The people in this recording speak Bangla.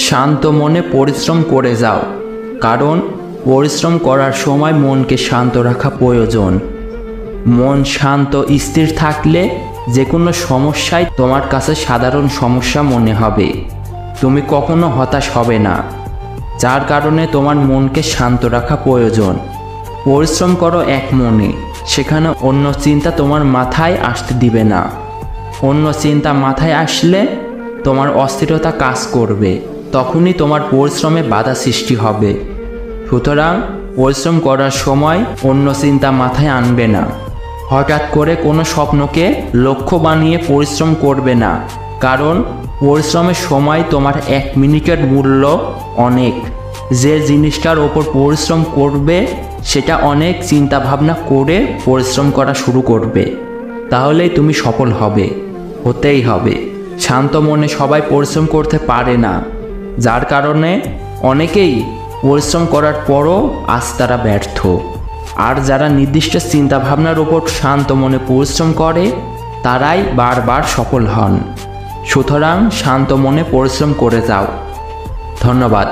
শান্ত মনে পরিশ্রম করে যাও, কারণ পরিশ্রম করার সময় মনকে শান্ত রাখা প্রয়োজন। মন শান্ত স্থির থাকলে যে কোনো সমস্যাই তোমার কাছে সাধারণ সমস্যা মনে হবে। তুমি কখনো হতাশ হবে না, যার কারণে তোমার মনকে শান্ত রাখা প্রয়োজন। পরিশ্রম করো এক মনে, সেখানে অন্য চিন্তা তোমার মাথায় আসতে দিবে না। অন্য চিন্তা মাথায় আসলে তোমার অস্থিরতা কাজ করবে, তখনই তোমার পরিশ্রমে বাধা সৃষ্টি হবে। সুতরাং পরিশ্রম করার সময় অন্য চিন্তা মাথায় আনবে না। হঠাৎ করে কোনো স্বপ্নকে লক্ষ্য বানিয়ে পরিশ্রম করবে না, কারণ পরিশ্রমের সময় তোমার 1 মিনিটের মূল্য অনেক। যে জিনিসটার ওপর পরিশ্রম করবে সেটা অনেক চিন্তা ভাবনা করে পরিশ্রম করা শুরু করবে, তাহলেই তুমি সফল হবে। হতেই হবে। শান্ত মনে সবাই পরিশ্রম করতে পারে না, যার কারণে অনেকেই পরিশ্রম করার পরও আজ তারা ব্যর্থ। আর যারা নির্দিষ্ট চিন্তা ভাবনার উপর শান্ত মনে পরিশ্রম করে তারাই বারবার সফল হন। সুতরাং শান্ত মনে পরিশ্রম করে যাও। ধন্যবাদ।